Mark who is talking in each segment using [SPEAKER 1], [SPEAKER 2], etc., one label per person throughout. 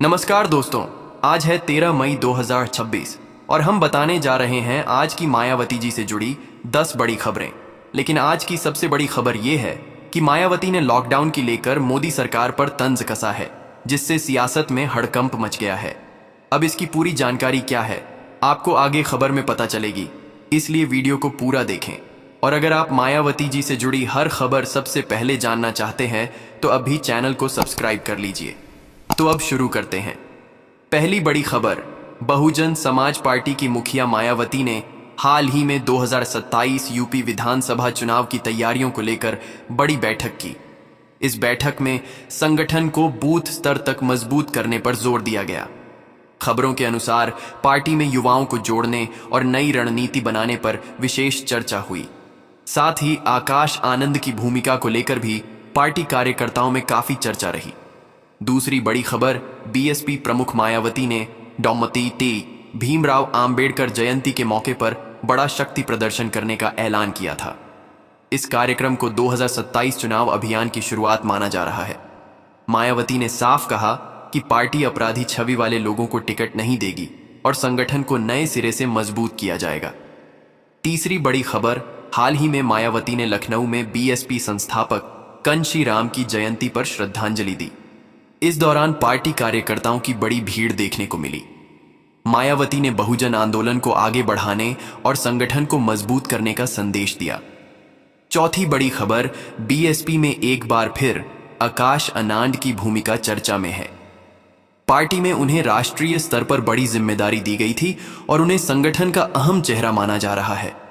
[SPEAKER 1] नमस्कार दोस्तों, आज है 13 मई 2026 और हम बताने जा रहे हैं आज की मायावती जी से जुड़ी 10 बड़ी खबरें। लेकिन आज की सबसे बड़ी खबर यह है कि मायावती ने लॉकडाउन की लेकर मोदी सरकार पर तंज कसा है, जिससे सियासत में हड़कंप मच गया है। अब इसकी पूरी जानकारी क्या है, आपको आगे खबर में पता चलेगी, इसलिए वीडियो को पूरा देखें। और अगर आप मायावती जी से जुड़ी हर खबर सबसे पहले जानना चाहते हैं तो अभी चैनल को सब्सक्राइब कर लीजिए। तो अब शुरू करते हैं। पहली बड़ी खबर, बहुजन समाज पार्टी की मुखिया मायावती ने हाल ही में 2027 यूपी विधानसभा चुनाव की तैयारियों को लेकर बड़ी बैठक की। इस बैठक में संगठन को बूथ स्तर तक मजबूत करने पर जोर दिया गया। खबरों के अनुसार पार्टी में युवाओं को जोड़ने और नई रणनीति बनाने पर विशेष चर्चा हुई। साथ ही आकाश आनंद की भूमिका को लेकर भी पार्टी कार्यकर्ताओं में काफी चर्चा रही। दूसरी बड़ी खबर, बीएसपी प्रमुख मायावती ने डॉ. भीमराव आंबेडकर जयंती के मौके पर बड़ा शक्ति प्रदर्शन करने का ऐलान किया था। इस कार्यक्रम को 2027 चुनाव अभियान की शुरुआत माना जा रहा है। मायावती ने साफ कहा कि पार्टी अपराधी छवि वाले लोगों को टिकट नहीं देगी और संगठन को नए सिरे से मजबूत किया जाएगा। तीसरी बड़ी खबर, हाल ही में मायावती ने लखनऊ में बीएसपी संस्थापक कांशीराम की जयंती पर श्रद्धांजलि दी। इस दौरान पार्टी कार्यकर्ताओं की बड़ी भीड़ देखने को मिली। मायावती ने बहुजन आंदोलन को आगे बढ़ाने और संगठन को मजबूत करने का संदेश दिया। चौथी बड़ी खबर, बीएसपी में एक बार फिर आकाश आनंद की भूमिका चर्चा में है। पार्टी में उन्हें राष्ट्रीय स्तर पर बड़ी जिम्मेदारी दी गई थी और उन्हें संगठन का अहम चेहरा माना जा रहा है।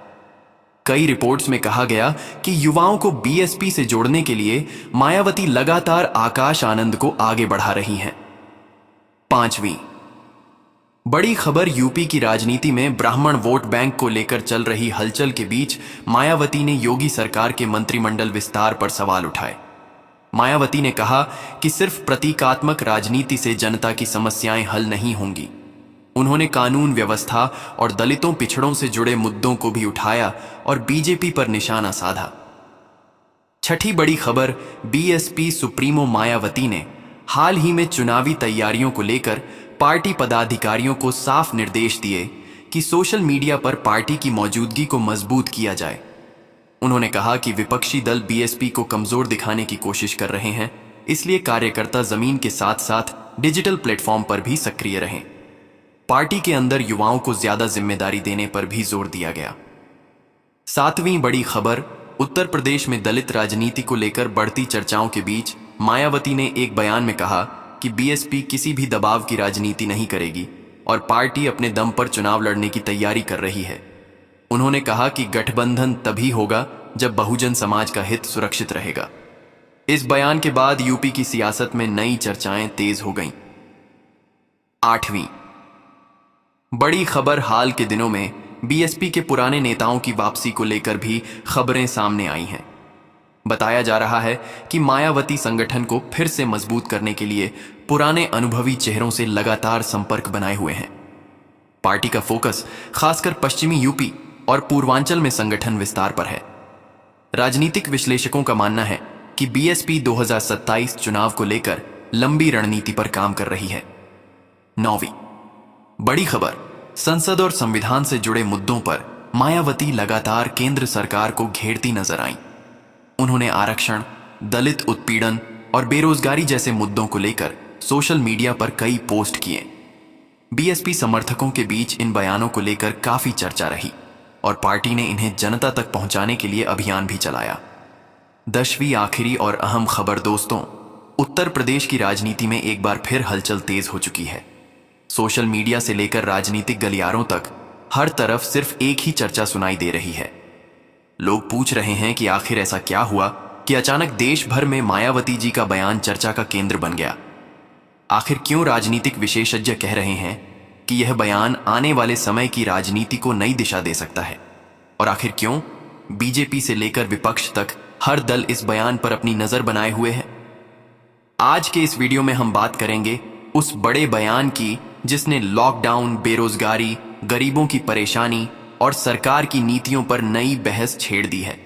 [SPEAKER 1] कई रिपोर्ट्स में कहा गया कि युवाओं को बीएसपी से जोड़ने के लिए मायावती लगातार आकाश आनंद को आगे बढ़ा रही हैं। पांचवीं बड़ी खबर, यूपी की राजनीति में ब्राह्मण वोट बैंक को लेकर चल रही हलचल के बीच मायावती ने योगी सरकार के मंत्रिमंडल विस्तार पर सवाल उठाए। मायावती ने कहा कि सिर्फ प्रतीकात्मक राजनीति से जनता की समस्याएं हल नहीं होंगी। उन्होंने कानून व्यवस्था और दलितों पिछड़ों से जुड़े मुद्दों को भी उठाया और बीजेपी पर निशाना साधा। छठी बड़ी खबर, बीएसपी सुप्रीमो मायावती ने हाल ही में चुनावी तैयारियों को लेकर पार्टी पदाधिकारियों को साफ निर्देश दिए कि सोशल मीडिया पर पार्टी की मौजूदगी को मजबूत किया जाए। उन्होंने कहा कि विपक्षी दल बीएसपी को कमजोर दिखाने की कोशिश कर रहे हैं, इसलिए कार्यकर्ता जमीन के साथ साथ डिजिटल प्लेटफॉर्म पर भी सक्रिय रहें। पार्टी के अंदर युवाओं को ज्यादा जिम्मेदारी देने पर भी जोर दिया गया। सातवीं बड़ी खबर, उत्तर प्रदेश में दलित राजनीति को लेकर बढ़ती चर्चाओं के बीच मायावती ने एक बयान में कहा कि बीएसपी किसी भी दबाव की राजनीति नहीं करेगी और पार्टी अपने दम पर चुनाव लड़ने की तैयारी कर रही है। उन्होंने कहा कि गठबंधन तभी होगा जब बहुजन समाज का हित सुरक्षित रहेगा। इस बयान के बाद यूपी की सियासत में नई चर्चाएं तेज हो गईं। आठवीं बड़ी खबर, हाल के दिनों में बीएसपी के पुराने नेताओं की वापसी को लेकर भी खबरें सामने आई हैं। बताया जा रहा है कि मायावती संगठन को फिर से मजबूत करने के लिए पुराने अनुभवी चेहरों से लगातार संपर्क बनाए हुए हैं। पार्टी का फोकस खासकर पश्चिमी यूपी और पूर्वांचल में संगठन विस्तार पर है। राजनीतिक विश्लेषकों का मानना है कि बीएसपी 2027 चुनाव को लेकर लंबी रणनीति पर काम कर रही है। नौवीं बड़ी खबर, संसद और संविधान से जुड़े मुद्दों पर मायावती लगातार केंद्र सरकार को घेरती नजर आईं। उन्होंने आरक्षण, दलित उत्पीड़न और बेरोजगारी जैसे मुद्दों को लेकर सोशल मीडिया पर कई पोस्ट किए। बीएसपी समर्थकों के बीच इन बयानों को लेकर काफी चर्चा रही और पार्टी ने इन्हें जनता तक पहुंचाने के लिए अभियान भी चलाया। 10वीं आखिरी और अहम खबर दोस्तों, उत्तर प्रदेश की राजनीति में एक बार फिर हलचल तेज हो चुकी है। सोशल मीडिया से लेकर राजनीतिक गलियारों तक हर तरफ सिर्फ एक ही चर्चा सुनाई दे रही है। लोग पूछ रहे हैं कि आखिर ऐसा क्या हुआ कि अचानक देश भर में मायावती जी का बयान चर्चा का केंद्र बन गया। आखिर क्यों राजनीतिक विशेषज्ञ कह रहे हैं कि यह बयान आने वाले समय की राजनीति को नई दिशा दे सकता है? और आखिर क्यों बीजेपी से लेकर विपक्ष तक हर दल इस बयान पर अपनी नजर बनाए हुए है? आज के इस वीडियो में हम बात करेंगे उस बड़े बयान की जिसने लॉकडाउन, बेरोजगारी, गरीबों की परेशानी और सरकार की नीतियों पर नई बहस छेड़ दी है।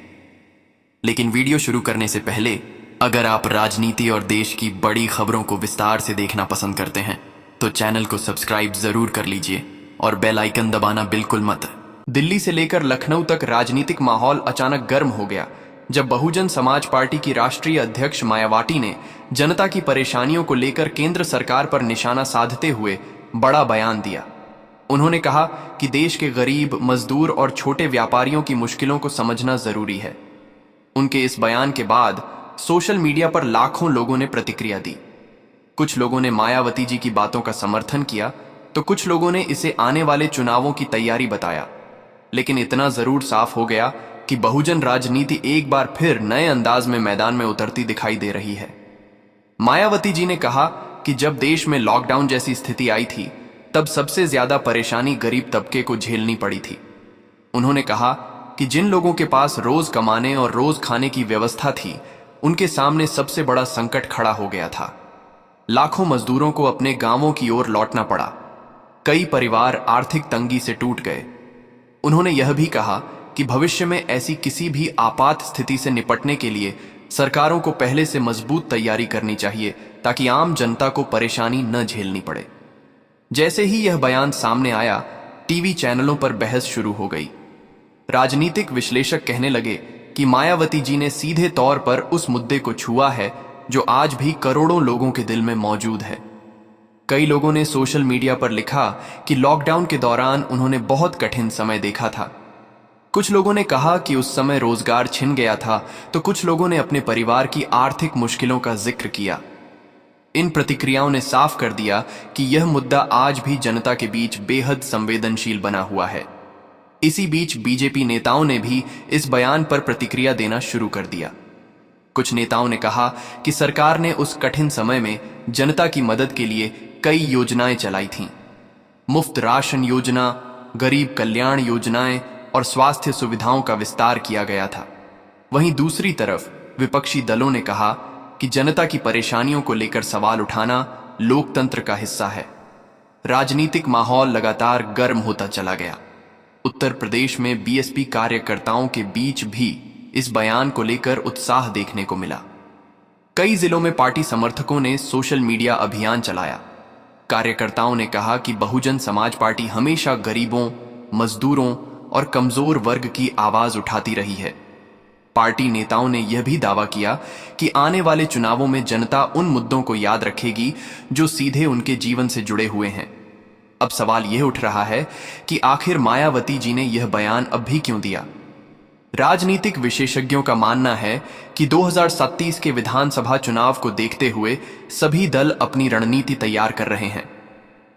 [SPEAKER 1] लेकिन वीडियो शुरू करने से पहले अगर आप राजनीति और देश की बड़ी खबरों को विस्तार से देखना पसंद करते हैं तो चैनल को सब्सक्राइब जरूर कर लीजिए और बेल आइकन दबाना बिल्कुल मत। दिल्ली से लेकर लखनऊ तक राजनीतिक माहौल अचानक गर्म हो गया जब बहुजन समाज पार्टी की राष्ट्रीय अध्यक्ष मायावती ने जनता की परेशानियों को लेकर केंद्र सरकार पर निशाना साधते हुए बड़ा बयान दिया। उन्होंने कहा कि देश के गरीब, मजदूर और छोटे व्यापारियों की मुश्किलों को समझना जरूरी है। उनके इस बयान के बाद सोशल मीडिया पर लाखों लोगों ने प्रतिक्रिया दी। कुछ लोगों ने मायावती जी की बातों का समर्थन किया तो कुछ लोगों ने इसे आने वाले चुनावों की तैयारी बताया। लेकिन इतना जरूर साफ हो गया कि बहुजन राजनीति एक बार फिर नए अंदाज में मैदान में उतरती दिखाई दे रही है। मायावती जी ने कहा कि जब देश में लॉकडाउन जैसी स्थिति आई थी तब सबसे ज्यादा परेशानी गरीब तबके को झेलनी पड़ी थी। उन्होंने कहा कि जिन लोगों के पास रोज कमाने और रोज खाने की व्यवस्था थी उनके सामने सबसे बड़ा संकट खड़ा हो गया था। लाखों मजदूरों को अपने गांवों की ओर लौटना पड़ा। कई परिवार आर्थिक तंगी से टूट गए। उन्होंने यह भी कहा कि भविष्य में ऐसी किसी भी आपात स्थिति से निपटने के लिए सरकारों को पहले से मजबूत तैयारी करनी चाहिए ताकि आम जनता को परेशानी न झेलनी पड़े। जैसे ही यह बयान सामने आया, टीवी चैनलों पर बहस शुरू हो गई। राजनीतिक विश्लेषक कहने लगे कि मायावती जी ने सीधे तौर पर उस मुद्दे को छुआ है जो आज भी करोड़ों लोगों के दिल में मौजूद है। कई लोगों ने सोशल मीडिया पर लिखा कि लॉकडाउन के दौरान उन्होंने बहुत कठिन समय देखा था। कुछ लोगों ने कहा कि उस समय रोजगार छिन गया था तो कुछ लोगों ने अपने परिवार की आर्थिक मुश्किलों का जिक्र किया। इन प्रतिक्रियाओं ने साफ कर दिया कि यह मुद्दा आज भी जनता के बीच बेहद संवेदनशील बना हुआ है। इसी बीच बीजेपी नेताओं ने भी इस बयान पर प्रतिक्रिया देना शुरू कर दिया। कुछ नेताओं ने कहा कि सरकार ने उस कठिन समय में जनता की मदद के लिए कई योजनाएं चलाई थीं। मुफ्त राशन योजना, गरीब कल्याण योजनाएं और स्वास्थ्य सुविधाओं का विस्तार किया गया था। वहीं दूसरी तरफ विपक्षी दलों ने कहा कि जनता की परेशानियों को लेकर सवाल उठाना लोकतंत्र का हिस्सा है। राजनीतिक माहौल लगातार गर्म होता चला गया। उत्तर प्रदेश में बीएसपी कार्यकर्ताओं के बीच भी इस बयान को लेकर उत्साह देखने को मिला। कई जिलों में पार्टी समर्थकों ने सोशल मीडिया अभियान चलाया। कार्यकर्ताओं ने कहा कि बहुजन समाज पार्टी हमेशा गरीबों, मजदूरों और कमजोर वर्ग की आवाज उठाती रही है। पार्टी नेताओं ने यह भी दावा किया कि आने वाले चुनावों में जनता उन मुद्दों को याद रखेगी जो सीधे उनके जीवन से जुड़े हुए हैं। अब सवाल यह उठ रहा है कि आखिर मायावती जी ने यह बयान अब भी क्यों दिया। राजनीतिक विशेषज्ञों का मानना है कि 2027 के विधानसभा चुनाव को देखते हुए सभी दल अपनी रणनीति तैयार कर रहे हैं।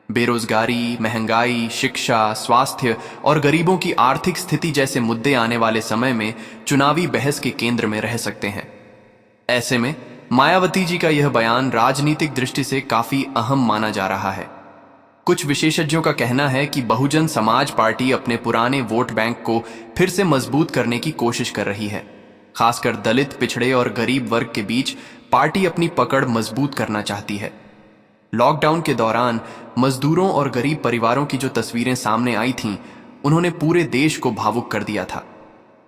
[SPEAKER 1] बेरोजगारी, महंगाई, शिक्षा, स्वास्थ्य और गरीबों की आर्थिक स्थिति जैसे मुद्दे आने वाले समय में चुनावी बहस के केंद्र में रह सकते हैं। ऐसे में मायावती जी का यह बयान राजनीतिक दृष्टि से काफी अहम माना जा रहा है। कुछ विशेषज्ञों का कहना है कि बहुजन समाज पार्टी अपने पुराने वोट बैंक को फिर से मजबूत करने की कोशिश कर रही है। खासकर दलित, पिछड़े और गरीब वर्ग के बीच पार्टी अपनी पकड़ मजबूत करना चाहती है। लॉकडाउन के दौरान मजदूरों और गरीब परिवारों की जो तस्वीरें सामने आई थीं, उन्होंने पूरे देश को भावुक कर दिया था।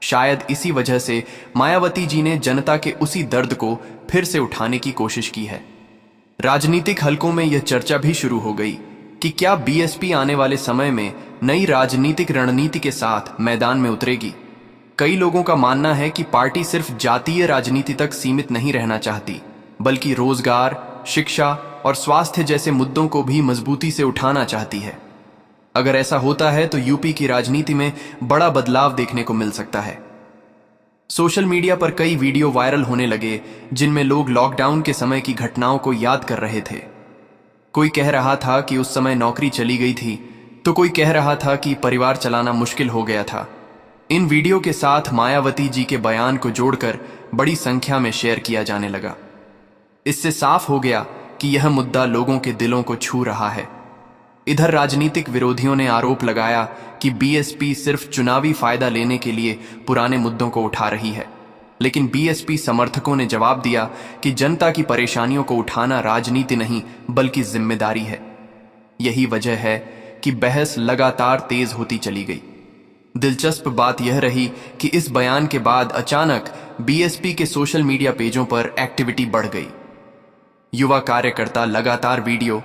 [SPEAKER 1] शायद इसी वजह से मायावती जी ने जनता के उसी दर्द को फिर से उठाने की कोशिश की है। राजनीतिक हलकों में यह चर्चा भी शुरू हो गई कि क्या बीएसपी आने वाले समय में नई राजनीतिक रणनीति के साथ मैदान में उतरेगी। कई लोगों का मानना है कि पार्टी सिर्फ जातीय राजनीति तक सीमित नहीं रहना चाहती, बल्कि रोजगार, शिक्षा और स्वास्थ्य जैसे मुद्दों को भी मजबूती से उठाना चाहती है। अगर ऐसा होता है तो यूपी की राजनीति में बड़ा बदलाव देखने को मिल सकता है। सोशल मीडिया पर कई वीडियो वायरल होने लगे जिनमें लोग लॉकडाउन के समय की घटनाओं को याद कर रहे थे। कोई कह रहा था कि उस समय नौकरी चली गई थी, तो कोई कह रहा था कि परिवार चलाना मुश्किल हो गया था। इन वीडियो के साथ मायावती जी के बयान को जोड़कर बड़ी संख्या में शेयर किया जाने लगा। इससे साफ हो गया कि यह मुद्दा लोगों के दिलों को छू रहा है। इधर राजनीतिक विरोधियों ने आरोप लगाया कि बीएसपी सिर्फ चुनावी फायदा लेने के लिए पुराने मुद्दों को उठा रही है, लेकिन बीएसपी समर्थकों ने जवाब दिया कि जनता की परेशानियों को उठाना राजनीति नहीं बल्कि जिम्मेदारी है। यही वजह है कि बहस लगातार तेज होती चली गई। दिलचस्प बात यह रही कि इस बयान के बाद अचानक बीएसपी के सोशल मीडिया पेजों पर एक्टिविटी बढ़ गई। युवा कार्यकर्ता लगातार वीडियो,